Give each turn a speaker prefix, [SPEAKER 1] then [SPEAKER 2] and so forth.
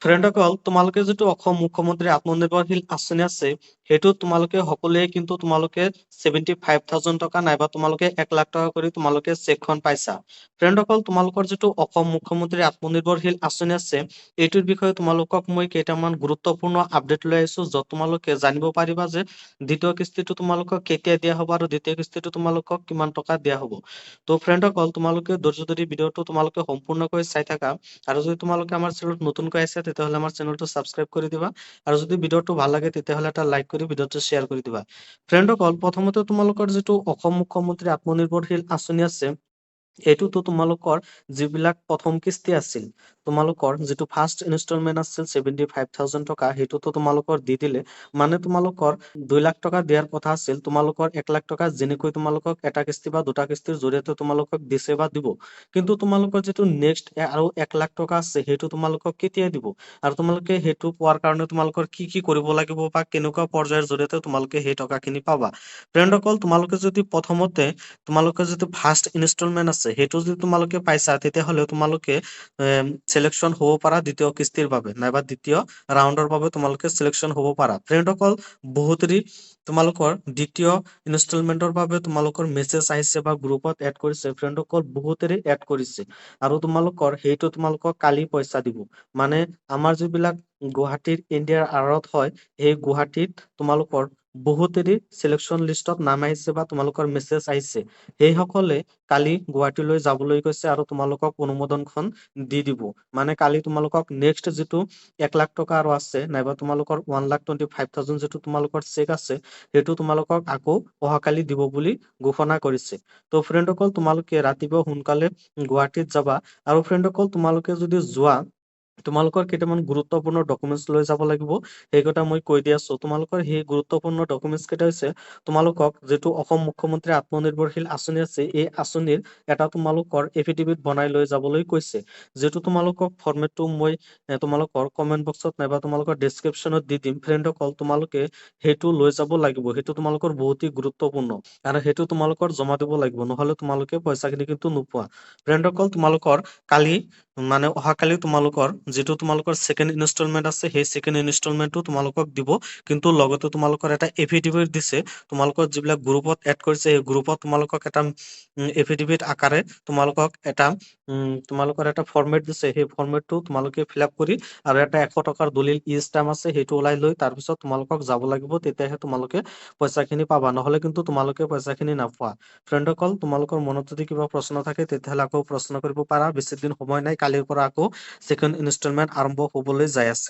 [SPEAKER 1] ফ্ৰেণ্ডসকল, তোমালোকে যিটো অসম মুখ্যমন্ত্ৰী আত্মনিৰ্ভৰশীল আঁচনি আছে, সেইটো তোমালোকে সকলোৱে কিন্তু তোমালোকে 75,000 টকা নাইবা তোমালোকে 1 লাখ টকা কৰি তোমালোকে চেকখন পাইছা। ফ্ৰেণ্ডসকল, তোমালোকৰ যিটো অসম মুখ্যমন্ত্ৰী আত্মনিৰ্ভৰশীল আঁচনি আছে, এইটোৰ বিষয়ে তোমালোকক মই কেইটামান গুৰুত্বপূৰ্ণ আপডেট লৈ আহিছো, য'ত তোমালোকে জানিব পাৰিবা যে দ্বিতীয় কিস্তিটো তোমালোকক কেতিয়া দিয়া হ'ব আৰু দ্বিতীয় কিস্তিটো তোমালোকক কিমান টকা দিয়া হ'ব। তো ফ্ৰেণ্ডসকল, তোমালোকে ধৈৰ্য ধৰি ভিডিঅ'টো তোমালোকে সম্পূৰ্ণকৈ চাই থাকা। আৰু যদি তোমালোকে আমাৰ চেনেলত নতুনকৈ আছে তেতিয়াহ'লে আমাৰ চেনেলটো ছাবস্ক্ৰাইব কৰি দিবা। আৰু যদি ভিডিঅ'টো ভাল লাগে তেতিয়াহ'লে এটা লাইক কৰি ভিডিঅ'টো শ্বেয়াৰ কৰি দিবা। ফ্ৰেণ্ডসকল, প্ৰথমতে তোমালোকৰ যিটো অসম মুখ্যমন্ত্ৰী আত্মনিৰ্ভৰশীল আঁচনি আছে, এইটোতো তোমালোকৰ যিবিলাক প্ৰথম কিস্তি আছিল, তোমালোকৰ যিটো ফাৰ্ষ্ট ইনষ্টলমেণ্ট আছিল 75,000 টকা, সেইটোতো তোমালোকৰ দি দিলে। মানে তোমালোকৰ 2 লাখ টকা দিয়াৰ কথা আছিল, তোমালোকৰ 1 লাখ টকা যেনেকৈ তোমালোকক এটা কিস্তি বা দুটা কিস্তিৰ জৰিয়তে তোমালোকক দিছে বা দিব। কিন্তু তোমালোকৰ যিটো নেক্সট আৰু 1 লাখ টকা আছে, সেইটো তোমালোকক কেতিয়া দিব আৰু তোমালোকে সেইটো পোৱাৰ কাৰণে তোমালোকৰ কি কি কৰিব লাগিব বা কেনেকুৱা পৰ্যায়ৰ জৰিয়তে তোমালোকে সেই টকাখিনি পাবা। ফ্ৰেণ্ডসকল, তোমালোকে যদি প্ৰথমতে তোমালোকে যিটো ফাৰ্ষ্ট ইনষ্টলমেণ্ট আছে সেইটো যদি তোমালোকে পাইছা, তেতিয়াহ'লে তোমালোকে চিলেকশ্যন হ'ব পাৰা দ্বিতীয় কিস্তিৰ বাবে নাইবা দ্বিতীয় ৰাউণ্ডৰ বাবে তোমালোকে চিলেকশ্যন হ'ব পাৰা। ফ্ৰেণ্ডসকল, বহুতৰি তোমালোকৰ দ্বিতীয় ইনষ্টলমেণ্টৰ বাবে তোমালোকৰ মেছেজ আহিছে বা গ্ৰুপত এড কৰিছে। ফ্ৰেণ্ডসকল, বহুতেৰে এড কৰিছে আৰু তোমালোকৰ সেইটো তোমালোকক কালি পইচা দিব। মানে আমাৰ যিবিলাক গুৱাহাটীৰ ইণ্ডিয়াৰ আঁৰত হয়, সেই গুৱাহাটীত তোমালোকৰ বহুতেৰে চিলেকশ্যন লিষ্টত নাম আহিছে বা তোমালোকৰ মেছেজ আহিছে। সেইসকলে কালি গুৱাহাটীলৈ যাবলৈ কৈছে আৰু তোমালোকক অনুমোদনখন দি দিব। মানে কালি তোমালোকক নেক্সট যিটো 1 লাখ টকা আৰু আছে নাইবা তোমালোকৰ 1,25,000 যিটো তোমালোকৰ চেক আছে, সেইটো তোমালোকক আকৌ অহাকালি দিব বুলি ঘোষণা কৰিছে। তো ফ্ৰেণ্ডসকল, তোমালোকে ৰাতিপুৱা সোনকালে গুৱাহাটীত যাবা। আৰু ফ্ৰেণ্ডসকল, তোমালোকে যদি যোৱা, তোমালোকৰ কেইটামান গুৰুত্বপূৰ্ণ ডকুমেণ্টছ লৈ যাব লাগিব। সেই কথা মই কৈ দি আছো। তোমালোকৰ সেই গুৰুত্বপূৰ্ণ ডকুমেণ্টছ কেইটা হৈছে, তোমালোকক যিটো অসম মুখ্যমন্ত্ৰী আত্মনিৰ্ভৰশীল আঁচনি আছে, এই আঁচনিৰ এটা তোমালোকৰ এফিডেভিট বনাই লৈ যাবলৈ কৈছে। যিটো তোমালোকক ফৰ্মেটটো মই তোমালোকৰ কমেণ্ট বক্সত নাইবা তোমালোকৰ ডেছক্ৰিপশ্যনত দি দিম। ফ্ৰেণ্ডসকল, তোমালোকে সেইটো লৈ যাব লাগিব। সেইটো তোমালোকৰ বহুতেই গুৰুত্বপূৰ্ণ আৰু সেইটো তোমালোকৰ জমা দিব লাগিব, নহ'লে তোমালোকে পইচাখিনি কিন্তু নোপোৱা। ফ্ৰেণ্ডসকল, তোমালোকৰ কালি মানে অহাকালি তোমালোকৰ যিটো তোমালোকৰ ছেকেণ্ড ইনষ্টলমেণ্ট আছে, সেই ছেকেণ্ড ইনষ্টলমেণ্টটো তোমালোকক দিব। কিন্তু লগতে তোমালোকৰ এটা এফিডেভিট দিছে, তোমালোকৰ যিবিলাক গ্ৰুপত এড কৰিছে, সেই গ্ৰুপত তোমালোকক এটা এফিডেভিট আকাৰে তোমালোকক এটা তোমালোকৰ এটা ফৰ্মেট দিছে। সেই ফৰ্মেটটো তোমালোকে ফিল আপ কৰি আৰু এটা 100 টকাৰ দলিল ষ্টাম্প আছে, সেইটো ওলাই লৈ তাৰপিছত তোমালোকক যাব লাগিব। তেতিয়াহে তোমালোকে পইচাখিনি পাবা, নহ'লে কিন্তু তোমালোকে পইচাখিনি নাপোৱা। ফ্ৰেণ্ডসকল, তোমালোকৰ মনত যদি কিবা প্ৰশ্ন থাকে তেতিয়াহ'লে আকৌ প্ৰশ্ন কৰিব পাৰা। বেছি দিন সময় নাই, কালিৰ পৰা আকৌ ছেকেণ্ড ইনষ্টলমেণ্ট আৰম্ভ হ'বলৈ যাই আছে।